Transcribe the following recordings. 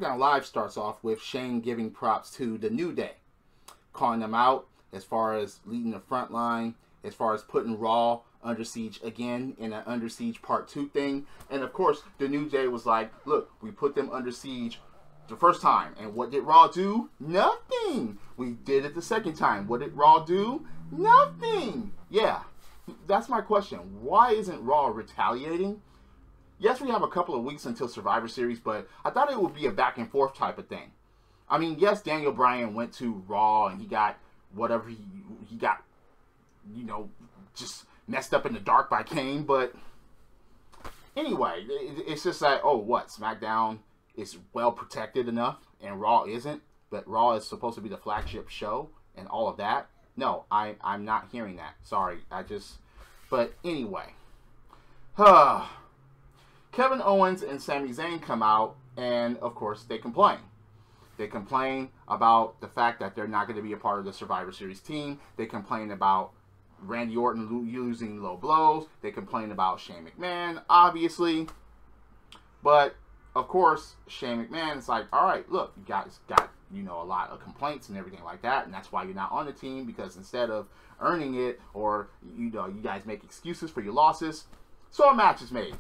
SmackDown Live starts off with Shane giving props to the New Day, calling them out as far as leading the front line, as far as putting Raw under siege again in an Under Siege Part 2 thing. And of course, the New Day was like, look, we put them under siege the first time. And what did Raw do? Nothing. We did it the second time. What did Raw do? Nothing. Yeah, that's my question. Why isn't Raw retaliating? Yes, we have a couple of weeks until Survivor Series, but I thought it would be a back and forth type of thing. I mean, yes, Daniel Bryan went to Raw and he got whatever he got, you know, just messed up in the dark by Kane. But anyway, it's just like, oh, what? SmackDown is well protected enough and Raw isn't? But Raw is supposed to be the flagship show and all of that? No, I'm not hearing that. Sorry, but anyway. Kevin Owens and Sami Zayn come out, and of course they complain. They complain about the fact that they're not going to be a part of the Survivor Series team. They complain about Randy Orton using low blows. They complain about Shane McMahon, obviously. But of course, Shane McMahon is like, all right, look, you guys got, you know, a lot of complaints and everything like that, and that's why you're not on the team, because instead of earning it, or, you know, you guys make excuses for your losses. So a match is made.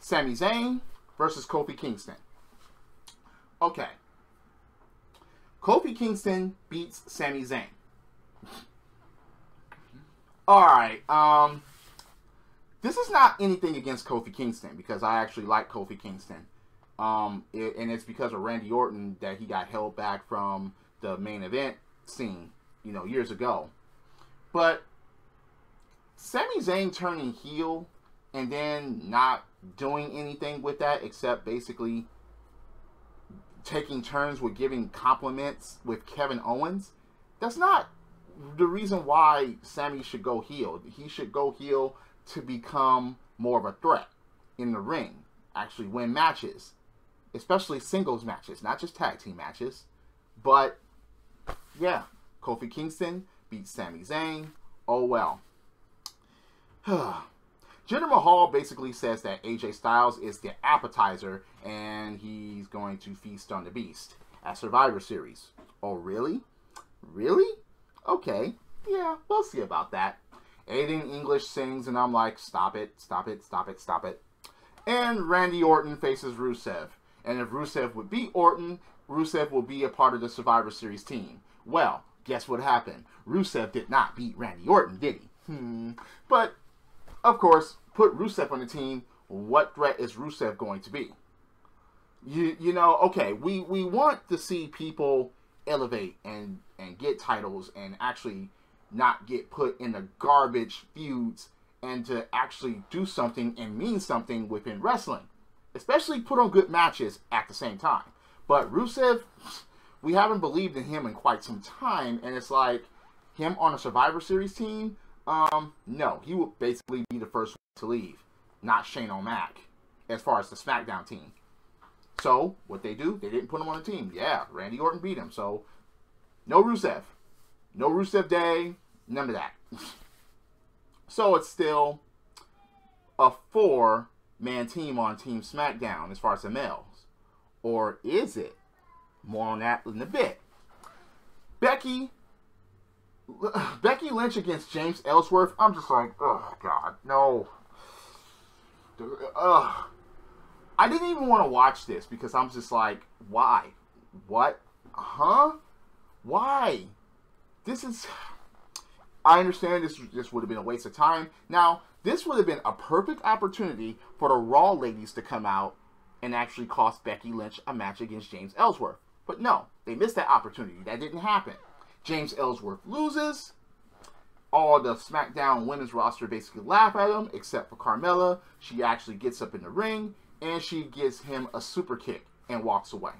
Sami Zayn versus Kofi Kingston. Okay. Kofi Kingston beats Sami Zayn. Alright, this is not anything against Kofi Kingston, because I actually like Kofi Kingston. And it's because of Randy Orton that he got held back from the main event scene, you know, years ago. But Sami Zayn turning heel and then not doing anything with that except basically taking turns with giving compliments with Kevin Owens, that's not the reason why Sami should go heel. He should go heel to become more of a threat in the ring, actually win matches, especially singles matches, not just tag team matches. But yeah, Kofi Kingston beats Sami Zayn. Oh well. Jinder Mahal basically says that AJ Styles is the appetizer and he's going to feast on the beast at Survivor Series. Oh, really? Really? Okay. Yeah, we'll see about that. Aiden English sings and I'm like, stop it, stop it, stop it, stop it. And Randy Orton faces Rusev. And if Rusev would beat Orton, Rusev will be a part of the Survivor Series team. Well, guess what happened? Rusev did not beat Randy Orton, did he? But of course, put Rusev on the team, what threat is Rusev going to be? You know, okay, we want to see people elevate and get titles and actually not get put in the garbage feuds and to actually do something and mean something within wrestling. Especially put on good matches at the same time. But Rusev, we haven't believed in him in quite some time, and it's like, him on a Survivor Series team, no, he would basically be the first one to leave, not Shane O'Mac, as far as the Smackdown team. So, what they do, they didn't put him on the team. Yeah, Randy Orton beat him, so no Rusev. No Rusev Day, none of that. So, it's still a 4-man team on Team Smackdown as far as the males. Or is it? More on that in a bit. Becky Lynch against James Ellsworth. I'm just like, oh God, no. I didn't even want to watch this because I'm just like, why? What? Huh? Why? This is... I understand this would have been a waste of time. Now, this would have been a perfect opportunity for the Raw ladies to come out and actually cost Becky Lynch a match against James Ellsworth. But no, they missed that opportunity. That didn't happen. James Ellsworth loses. All the SmackDown women's roster basically laugh at him, except for Carmella. She actually gets up in the ring, and she gives him a super kick and walks away.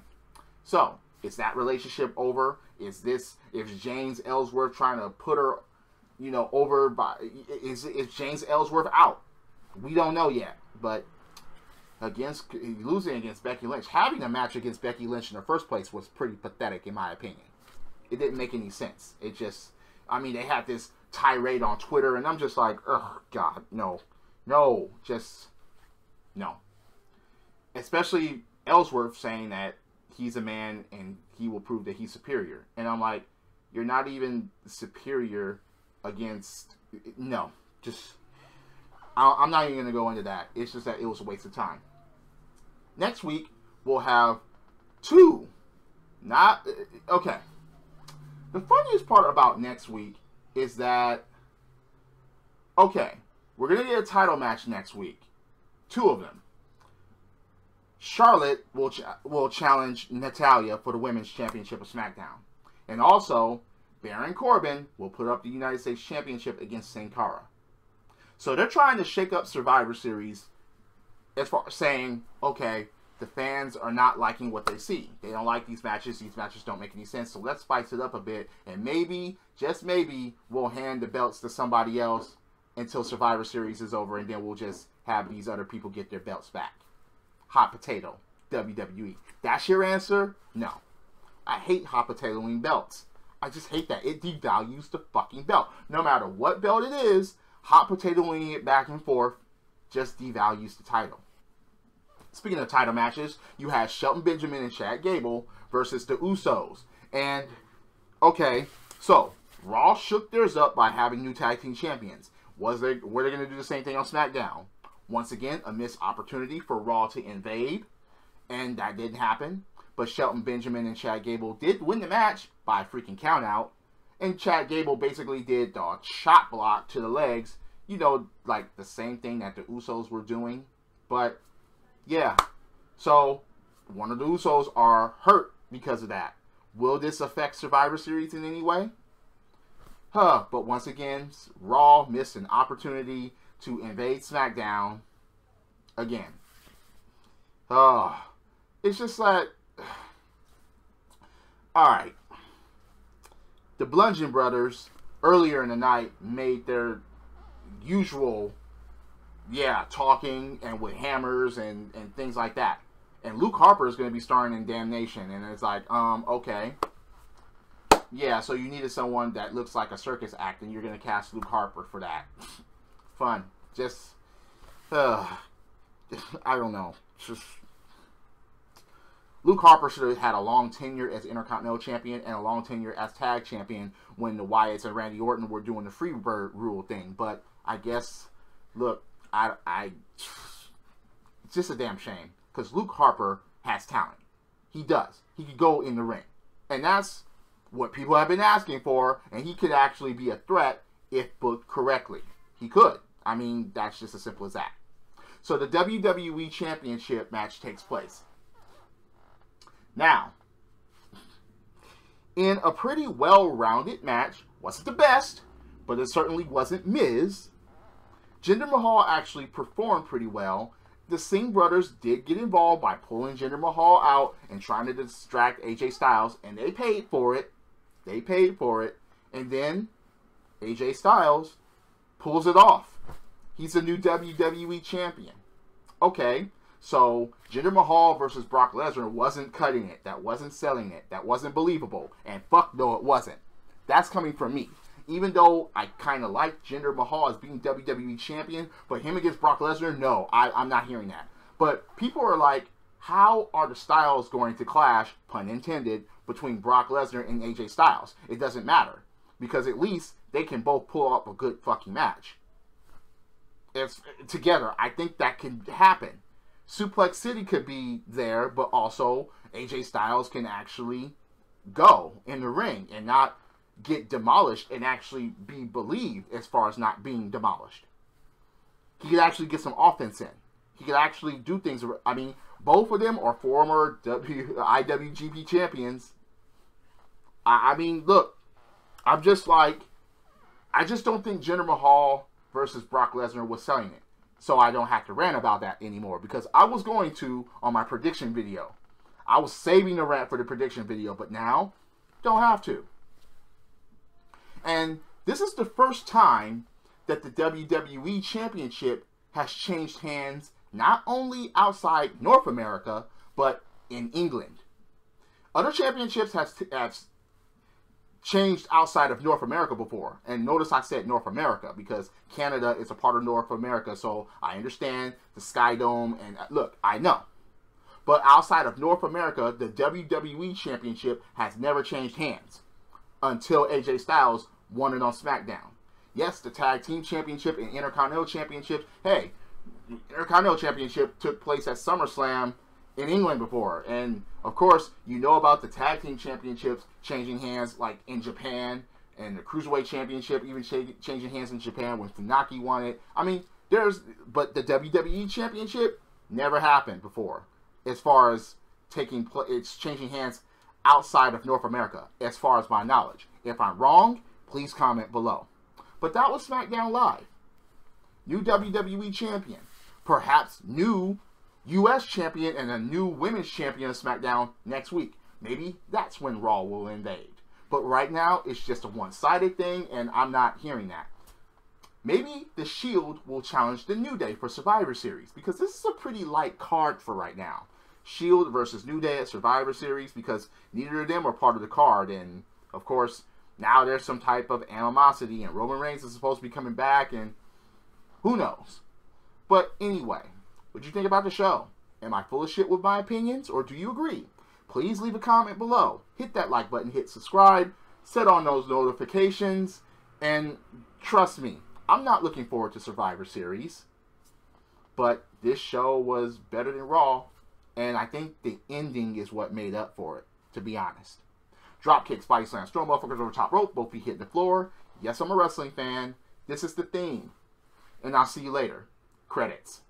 So, is that relationship over? Is James Ellsworth trying to put her, you know, over by... Is James Ellsworth out? We don't know yet, but losing against Becky Lynch, having a match against Becky Lynch in the first place was pretty pathetic in my opinion. It didn't make any sense. It just, I mean, they had this tirade on Twitter, and I'm just like, oh, God, no. No, just, no. Especially Ellsworth saying that he's a man and he will prove that he's superior. And I'm like, you're not even superior against, no, just, I'm not even going to go into that. It's just that it was a waste of time. Next week, we'll have two, okay. The funniest part about next week is that, okay, we're going to get a title match next week. Two of them. Charlotte will challenge Natalya for the Women's Championship of SmackDown. And also, Baron Corbin will put up the United States Championship against Sin Cara. So they're trying to shake up Survivor Series as far as saying, okay, the fans are not liking what they see. They don't like these matches. These matches don't make any sense. So let's spice it up a bit. And maybe, just maybe, we'll hand the belts to somebody else until Survivor Series is over. And then we'll just have these other people get their belts back. Hot potato, WWE. That's your answer? No. I hate hot potatoing belts. I just hate that. It devalues the fucking belt. No matter what belt it is, hot potatoing it back and forth just devalues the title. Speaking of title matches, you had Shelton Benjamin and Chad Gable versus the Usos. And, okay, so, Raw shook theirs up by having new tag team champions. Were they going to do the same thing on SmackDown? Once again, a missed opportunity for Raw to invade, and that didn't happen. But Shelton Benjamin and Chad Gable did win the match by a freaking countout, and Chad Gable basically did the chop block to the legs, you know, like the same thing that the Usos were doing. But, yeah, so one of the Usos are hurt because of that. Will this affect Survivor Series in any way? But once again, Raw missed an opportunity to invade SmackDown again. It's just like, alright. The Bludgeon Brothers, earlier in the night, made their usual, talking and with hammers and things like that. And Luke Harper is going to be starring in Damnation. And it's like, okay. Yeah, so you needed someone that looks like a circus act, and you're going to cast Luke Harper for that. Fun. Just, I don't know. Just, Luke Harper should have had a long tenure as Intercontinental Champion and a long tenure as Tag Champion when the Wyatts and Randy Orton were doing the Freebird rule thing. But I guess, look, it's just a damn shame. Because Luke Harper has talent. He does. He could go in the ring. And that's what people have been asking for. And he could actually be a threat if booked correctly. He could. I mean, that's just as simple as that. So the WWE Championship match takes place. Now, in a pretty well-rounded match, wasn't the best, but it certainly wasn't Miz. Jinder Mahal actually performed pretty well. The Singh brothers did get involved by pulling Jinder Mahal out and trying to distract AJ Styles, and they paid for it. They paid for it. And then AJ Styles pulls it off. He's a new WWE champion. Okay, so Jinder Mahal versus Brock Lesnar wasn't cutting it. That wasn't selling it. That wasn't believable. And fuck no, it wasn't. That's coming from me. Even though I kind of like Jinder Mahal as being WWE champion, but him against Brock Lesnar, no, I'm not hearing that. But people are like, how are the styles going to clash, pun intended, between Brock Lesnar and AJ Styles? It doesn't matter. Because at least they can both pull up a good fucking match. It's together. I think that can happen. Suplex City could be there, but also AJ Styles can actually go in the ring and not get demolished and actually be believed as far as not being demolished. He could actually get some offense in. He could actually do things. I mean, both of them are former IWGP champions. I mean, look, I'm just like, I just don't think Jinder Mahal versus Brock Lesnar was selling it. So I don't have to rant about that anymore. Because I was going to on my prediction video. I was saving the rant for the prediction video. But now, don't have to. And this is the first time that the WWE Championship has changed hands not only outside North America, but in England. Other championships have changed outside of North America before. And notice I said North America because Canada is a part of North America. So I understand the Sky Dome. And look, I know. But outside of North America, the WWE Championship has never changed hands until AJ Styles won it on Smackdown. Yes, the Tag Team Championship and Intercontinental Championship. Hey, Intercontinental Championship took place at SummerSlam in England before. And, of course, you know about the Tag Team Championships changing hands, like in Japan. And the Cruiserweight Championship even changing hands in Japan when Funaki won it. I mean, but the WWE Championship never happened before. As far as it's changing hands outside of North America, as far as my knowledge. If I'm wrong, please comment below. But that was SmackDown Live. New WWE Champion. Perhaps new U.S. Champion and a new Women's Champion of SmackDown next week. Maybe that's when Raw will invade. But right now, it's just a one-sided thing, and I'm not hearing that. Maybe The Shield will challenge the New Day for Survivor Series, because this is a pretty light card for right now. Shield versus New Day at Survivor Series, because neither of them are part of the card, and, of course, now there's some type of animosity, and Roman Reigns is supposed to be coming back, and who knows. But anyway, what do you think about the show? Am I full of shit with my opinions, or do you agree? Please leave a comment below. Hit that like button, hit subscribe, set on those notifications, and trust me, I'm not looking forward to Survivor Series, but this show was better than Raw, and I think the ending is what made up for it, to be honest. Drop kicks, body slams, throw motherfuckers over top rope, both feet hitting the floor. Yes, I'm a wrestling fan. This is the theme. And I'll see you later. Credits.